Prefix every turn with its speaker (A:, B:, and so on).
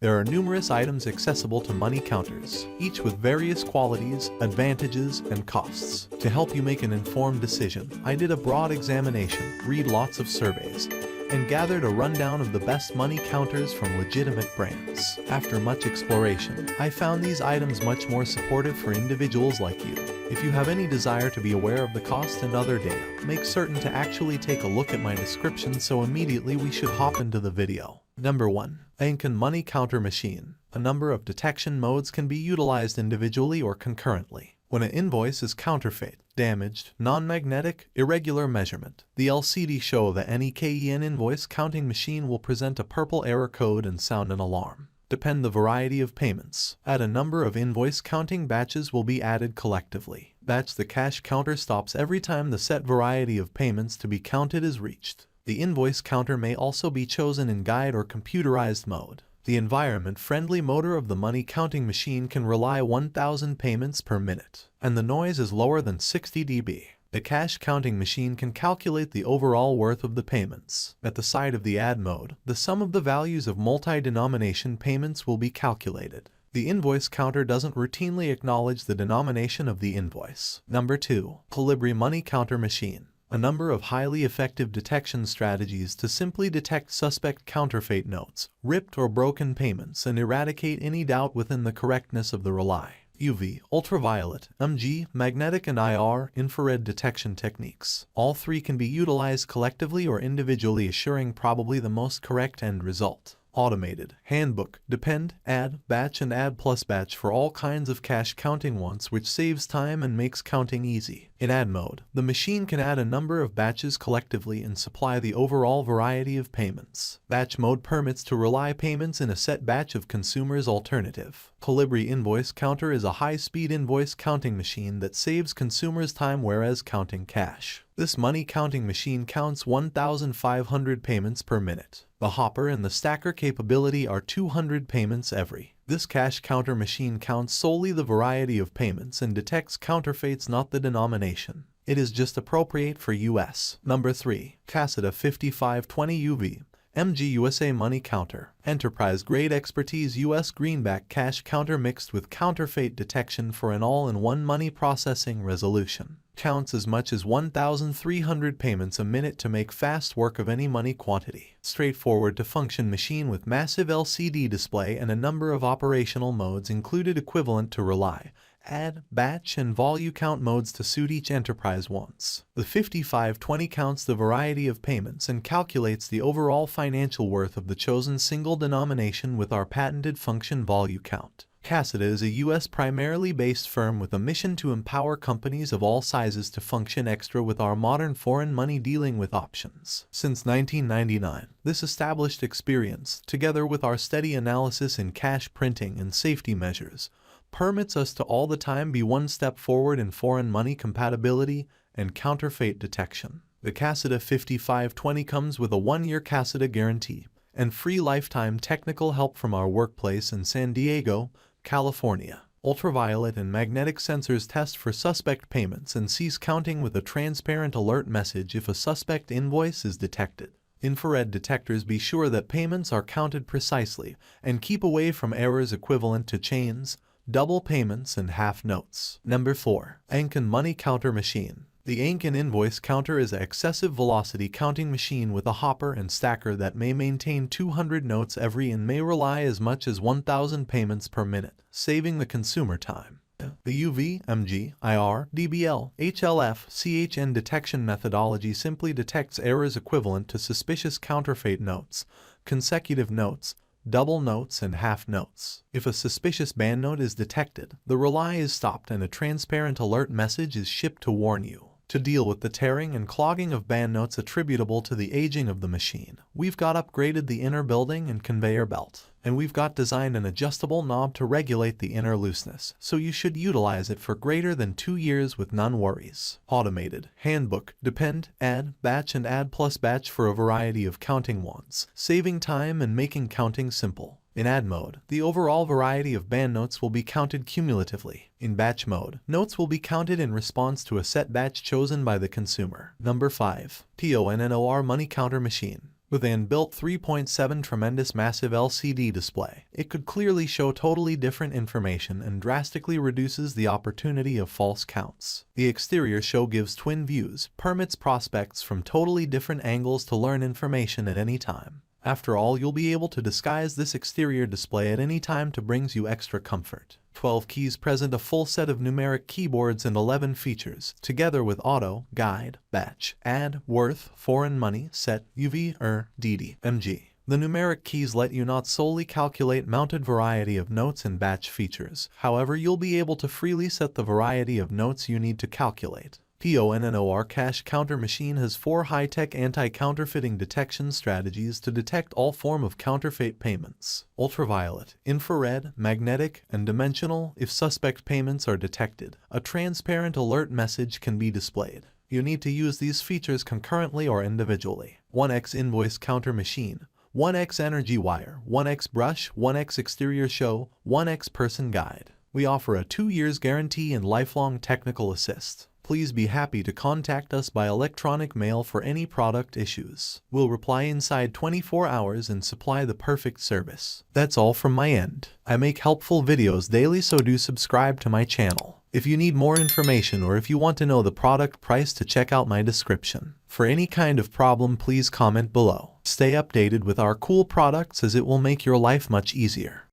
A: There are numerous items accessible to money counters, each with various qualities, advantages, and costs. To help you make an informed decision, I did a broad examination, read lots of surveys, and gathered a rundown of the best money counters from legitimate brands. After much exploration, I found these items much more supportive for individuals like you. If you have any desire to be aware of the cost and other data, make certain to actually take a look at my description, so immediately we should hop into the video. Number 1. Anken Money Counter Machine. A number of detection modes can be utilized individually or concurrently. When an invoice is counterfeit, damaged, non-magnetic, irregular measurement, the LCD show of the NEKEN invoice counting machine will present a purple error code and sound an alarm. Depend the variety of payments. Add a number of invoice counting batches will be added collectively. Batch the cash counter stops every time the set variety of payments to be counted is reached. The invoice counter may also be chosen in guide or computerized mode. The environment-friendly motor of the money counting machine can rely 1,000 payments per minute, and the noise is lower than 60 dB. The cash counting machine can calculate the overall worth of the payments. At the side of the add mode, the sum of the values of multi-denomination payments will be calculated. The invoice counter doesn't routinely acknowledge the denomination of the invoice. Number 2. Colibri Money Counter Machine. A number of highly effective detection strategies to simply detect suspect counterfeit notes, ripped or broken payments, and eradicate any doubt within the correctness of the relay. UV, ultraviolet, MG, magnetic and IR, infrared detection techniques. All three can be utilized collectively or individually, assuring probably the most correct end result. Automated handbook, depend, add, batch and add plus batch for all kinds of cash counting once, which saves time and makes counting easy. In add mode, the machine can add a number of batches collectively and supply the overall variety of payments. Batch mode permits to rely payments in a set batch of consumers' alternative. Colibri Invoice Counter is a high-speed invoice counting machine that saves consumers time whereas counting cash. This money counting machine counts 1,500 payments per minute. The hopper and the stacker capability are 200 payments every. This cash counter machine counts solely the variety of payments and detects counterfeits, not the denomination. It is just appropriate for US. Number 3. Caseta 5520 UV. MG USA Money Counter. Enterprise-grade expertise US greenback cash counter mixed with counterfeit detection for an all-in-one money processing resolution. Counts as much as 1,300 payments a minute to make fast work of any money quantity. Straightforward to function machine with massive LCD display and a number of operational modes included equivalent to relay, add, batch, and volume count modes to suit each enterprise wants. The 5520 counts the variety of payments and calculates the overall financial worth of the chosen single denomination with our patented function volume count. Caseta is a US primarily based firm with a mission to empower companies of all sizes to function extra with our modern foreign money dealing with options. Since 1999, this established experience, together with our steady analysis in cash printing and safety measures, permits us to all the time be one step forward in foreign money compatibility and counterfeit detection. The Caseta 5520 comes with a 1-year Caseta guarantee and free lifetime technical help from our workplace in San Diego, California. Ultraviolet and magnetic sensors test for suspect payments and cease counting with a transparent alert message if a suspect invoice is detected. Infrared detectors be sure that payments are counted precisely and keep away from errors equivalent to chains, double payments, and half notes. Number 4. Anken Money Counter Machine. The Anken Invoice Counter is an excessive velocity counting machine with a hopper and stacker that may maintain 200 notes every and may rely as much as 1,000 payments per minute, saving the consumer time. The UV, MG, IR, DBL, HLF, CHN detection methodology simply detects errors equivalent to suspicious counterfeit notes, consecutive notes, double notes, and half notes. If a suspicious band note is detected, the relay is stopped and a transparent alert message is shipped to warn you. To deal with the tearing and clogging of band notes attributable to the aging of the machine, we've got upgraded the inner building and conveyor belt, and we've got designed an adjustable knob to regulate the inner looseness, so you should utilize it for greater than 2 years with none worries. Automated handbook, depend, add, batch and add plus batch for a variety of counting wants, saving time and making counting simple. In add mode, the overall variety of band notes will be counted cumulatively. In batch mode, notes will be counted in response to a set batch chosen by the consumer. Number 5. PONNOR Money Counter Machine. With an inbuilt 3.7 tremendous massive LCD display, it could clearly show totally different information and drastically reduces the opportunity of false counts. The exterior show gives twin views, permits prospects from totally different angles to learn information at any time. After all, you'll be able to disguise this exterior display at any time to brings you extra comfort. 12 keys present a full set of numeric keyboards and 11 features, together with auto, guide, batch, add, worth, foreign money, set, UV, DD, MG. The numeric keys let you not solely calculate mounted variety of notes and batch features, however you'll be able to freely set the variety of notes you need to calculate. PONNOR Cash Counter Machine has 4 high-tech anti-counterfeiting detection strategies to detect all form of counterfeit payments: ultraviolet, infrared, magnetic, and dimensional. If suspect payments are detected, a transparent alert message can be displayed. You need to use these features concurrently or individually. 1x Invoice Counter Machine, 1x Energy Wire, 1x Brush, 1x Exterior Show, 1x Person Guide. We offer a 2 years guarantee and lifelong technical assist. Please be happy to contact us by electronic mail for any product issues. We'll reply inside 24 hours and supply the perfect service. That's all from my end. I make helpful videos daily, so do subscribe to my channel. If you need more information or if you want to know the product price, to check out my description. For any kind of problem, please comment below. Stay updated with our cool products, as it will make your life much easier.